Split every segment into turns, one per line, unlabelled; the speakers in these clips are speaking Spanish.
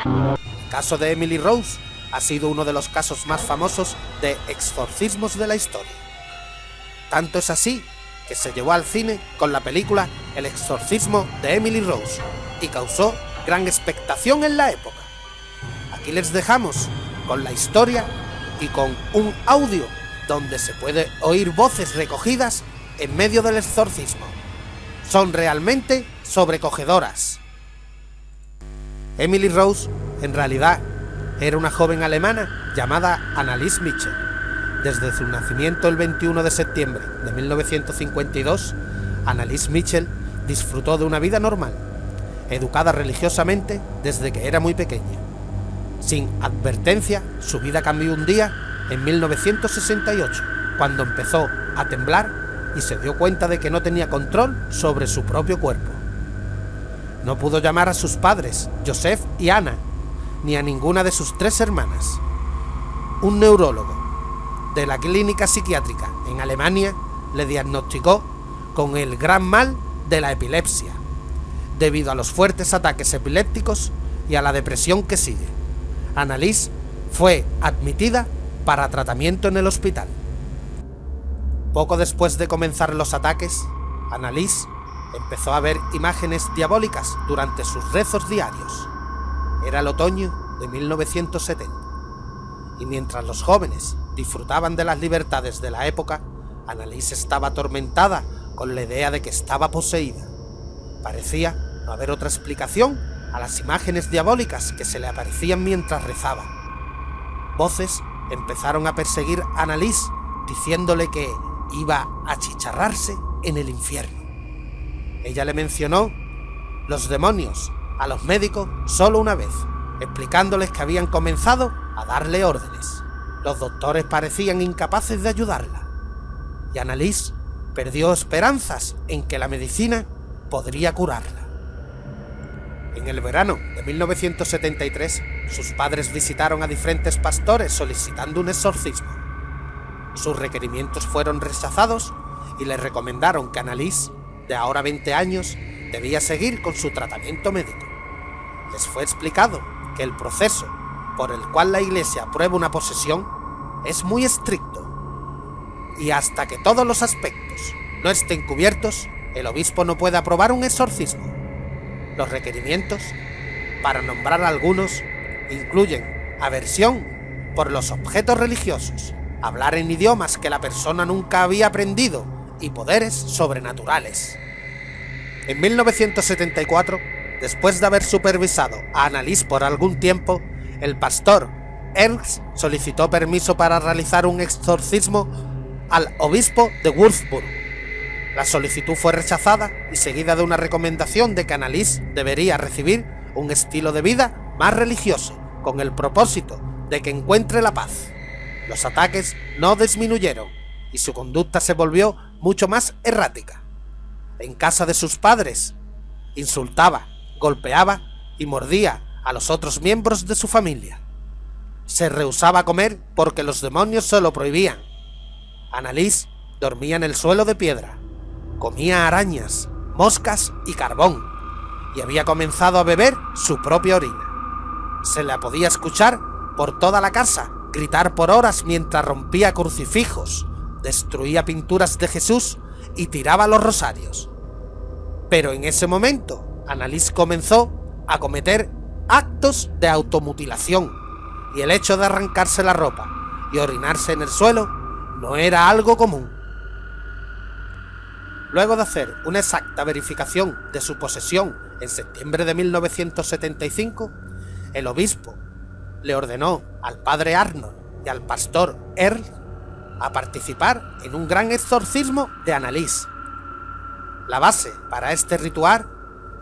El caso de Emily Rose ha sido uno de los casos más famosos de exorcismos de la historia. Tanto es así que se llevó al cine con la película El exorcismo de Emily Rose y causó gran expectación en la época. Aquí les dejamos con la historia y con un audio donde se puede oír voces recogidas en medio del exorcismo. Son realmente sobrecogedoras. Emily Rose, en realidad, era una joven alemana llamada Anneliese Michel. Desde su nacimiento el 21 de septiembre de 1952, Anneliese Michel disfrutó de una vida normal, educada religiosamente desde que era muy pequeña. Sin advertencia, su vida cambió un día en 1968, cuando empezó a temblar y se dio cuenta de que no tenía control sobre su propio cuerpo. No pudo llamar a sus padres, Joseph y Anna, ni a ninguna de sus 3 hermanas. Un neurólogo de la clínica psiquiátrica en Alemania le diagnosticó con el gran mal de la epilepsia, debido a los fuertes ataques epilépticos y a la depresión que sigue. Anneliese fue admitida para tratamiento en el hospital. Poco después de comenzar los ataques, Anneliese empezó a ver imágenes diabólicas durante sus rezos diarios. Era el otoño de 1970, y mientras los jóvenes disfrutaban de las libertades de la época, Anneliese estaba atormentada con la idea de que estaba poseída. Parecía no haber otra explicación a las imágenes diabólicas que se le aparecían mientras rezaba. Voces empezaron a perseguir a Anneliese, diciéndole que iba a achicharrarse en el infierno. Ella le mencionó los demonios a los médicos solo una vez, explicándoles que habían comenzado a darle órdenes. Los doctores parecían incapaces de ayudarla, y Anneliese perdió esperanzas en que la medicina podría curarla. En el verano de 1973, sus padres visitaron a diferentes pastores solicitando un exorcismo. Sus requerimientos fueron rechazados y les recomendaron que Anneliese, de ahora 20 años, debía seguir con su tratamiento médico. Les fue explicado que el proceso por el cual la Iglesia aprueba una posesión es muy estricto, y hasta que todos los aspectos no estén cubiertos, el obispo no puede aprobar un exorcismo. Los requerimientos, para nombrar algunos, incluyen aversión por los objetos religiosos, hablar en idiomas que la persona nunca había aprendido y poderes sobrenaturales. En 1974, después de haber supervisado a Anneliese por algún tiempo, el pastor Ernst solicitó permiso para realizar un exorcismo al obispo de Würzburg. La solicitud fue rechazada y seguida de una recomendación de que Anneliese debería recibir un estilo de vida más religioso, con el propósito de que encuentre la paz. Los ataques no disminuyeron y su conducta se volvió mucho más errática. En casa de sus padres, insultaba, golpeaba y mordía a los otros miembros de su familia. Se rehusaba a comer porque los demonios se lo prohibían. Anneliese dormía en el suelo de piedra, comía arañas, moscas y carbón, y había comenzado a beber su propia orina. Se la podía escuchar por toda la casa gritar por horas mientras rompía crucifijos, destruía pinturas de Jesús y tiraba los rosarios. Pero en ese momento, Anneliese comenzó a cometer actos de automutilación, y el hecho de arrancarse la ropa y orinarse en el suelo no era algo común. Luego de hacer una exacta verificación de su posesión en septiembre de 1975, el obispo le ordenó al padre Arnold y al pastor Ernst a participar en un gran exorcismo de Anneliese. La base para este ritual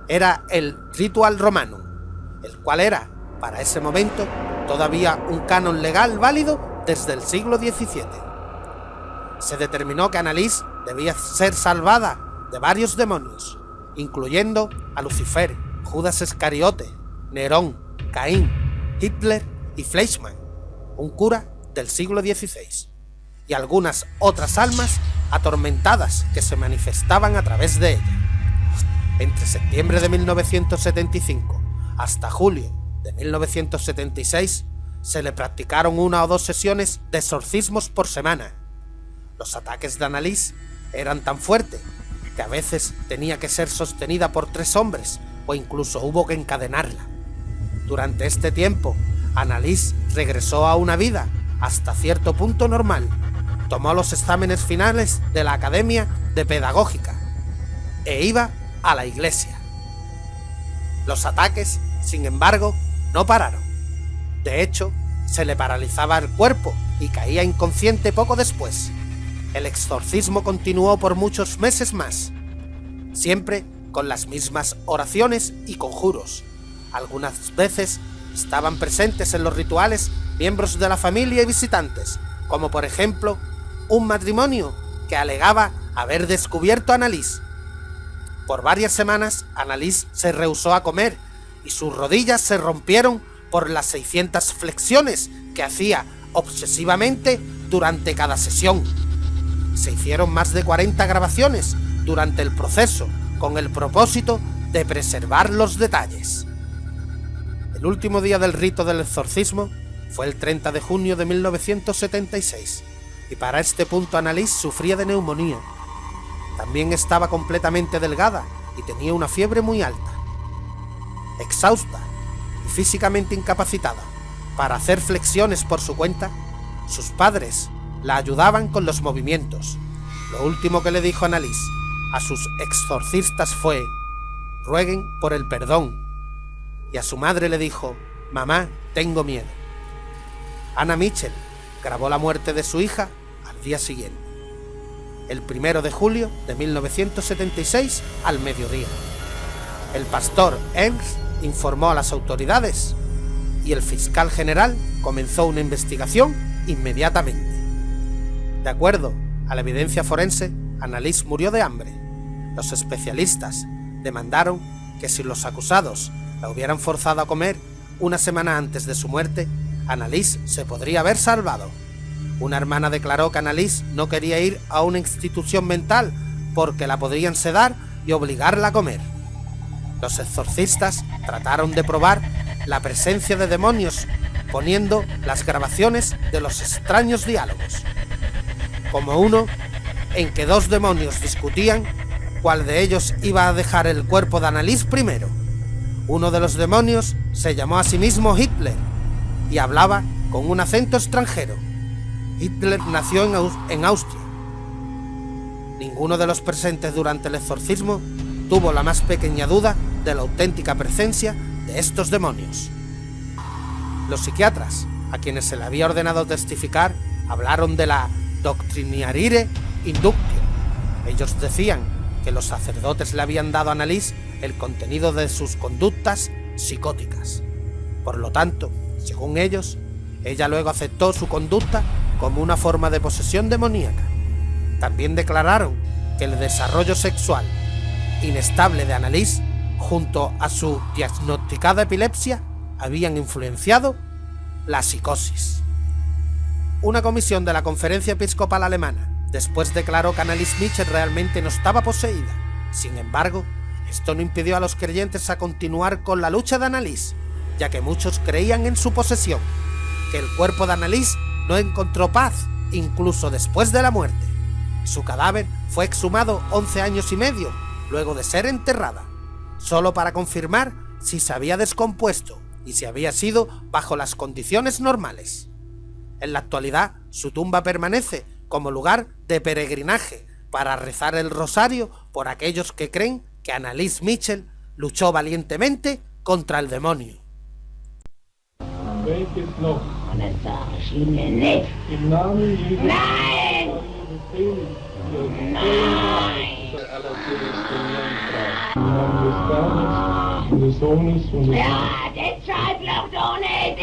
era el Ritual Romanum, el cual era, para ese momento, todavía un canon legal válido desde el siglo XVII. Se determinó que Anneliese debía ser salvada de varios demonios, incluyendo a Lucifer, Judas Iscariote, Nerón, Caín, Hitler y Fleischmann, un cura del siglo XVI, y algunas otras almas atormentadas que se manifestaban a través de ella. Entre septiembre de 1975 hasta julio de 1976, se le practicaron 1 o 2 sesiones de exorcismos por semana. Los ataques de Annalise eran tan fuertes que a veces tenía que ser sostenida por 3 hombres o incluso hubo que encadenarla. Durante este tiempo, Annalise regresó a una vida hasta cierto punto normal. Tomó los exámenes finales de la Academia de Pedagógica e iba a la iglesia. Los ataques, sin embargo, no pararon. De hecho, se le paralizaba el cuerpo y caía inconsciente poco después. El exorcismo continuó por muchos meses más, siempre con las mismas oraciones y conjuros. Algunas veces estaban presentes en los rituales miembros de la familia y visitantes, como por ejemplo un matrimonio que alegaba haber descubierto a Annalise. Por varias semanas, Annalise se rehusó a comer y sus rodillas se rompieron por las 600 flexiones que hacía obsesivamente durante cada sesión. Se hicieron más de 40 grabaciones durante el proceso con el propósito de preservar los detalles. El último día del rito del exorcismo fue el 30 de junio de 1976 y para este punto Annalise sufría de neumonía. También estaba completamente delgada y tenía una fiebre muy alta. Exhausta y físicamente incapacitada para hacer flexiones por su cuenta, sus padres la ayudaban con los movimientos. Lo último que le dijo Annalise a sus exorcistas fue: rueguen por el perdón. Y a su madre le dijo: mamá, tengo miedo. Anna Mitchell grabó la muerte de su hija al día siguiente, el 1 de julio de 1976 al mediodía. El pastor Ernst informó a las autoridades y el fiscal general comenzó una investigación inmediatamente. De acuerdo a la evidencia forense, Annalise murió de hambre. Los especialistas demandaron que si los acusados la hubieran forzado a comer una semana antes de su muerte, Annalise se podría haber salvado. Una hermana declaró que Annalise no quería ir a una institución mental porque la podrían sedar y obligarla a comer. Los exorcistas trataron de probar la presencia de demonios poniendo las grabaciones de los extraños diálogos, como uno en que 2 demonios discutían cuál de ellos iba a dejar el cuerpo de Annalise primero. Uno de los demonios se llamó a sí mismo Hitler y hablaba con un acento extranjero. Hitler nació en Austria. Ninguno de los presentes durante el exorcismo tuvo la más pequeña duda de la auténtica presencia de estos demonios. Los psiquiatras, a quienes se le había ordenado testificar, hablaron de la Doctrinariae Inductio. Ellos decían que los sacerdotes le habían dado a Annalise el contenido de sus conductas psicóticas. Por lo tanto, según ellos, ella luego aceptó su conducta como una forma de posesión demoníaca. También declararon que el desarrollo sexual inestable de Annalise, junto a su diagnosticada epilepsia, habían influenciado la psicosis. Una comisión de la Conferencia Episcopal Alemana después declaró que Annalise Mitchell realmente no estaba poseída. Sin embargo, esto no impidió a los creyentes a continuar con la lucha de Annalise, ya que muchos creían en su posesión, que el cuerpo de Annalise no encontró paz incluso después de la muerte. Su cadáver fue exhumado 11 años y medio luego de ser enterrada, solo para confirmar si se había descompuesto y si había sido bajo las condiciones normales. En la actualidad, su tumba permanece como lugar de peregrinaje para rezar el rosario por aquellos que creen que Annalise Mitchell luchó valientemente contra el demonio.
Ja, deshalb noch ohne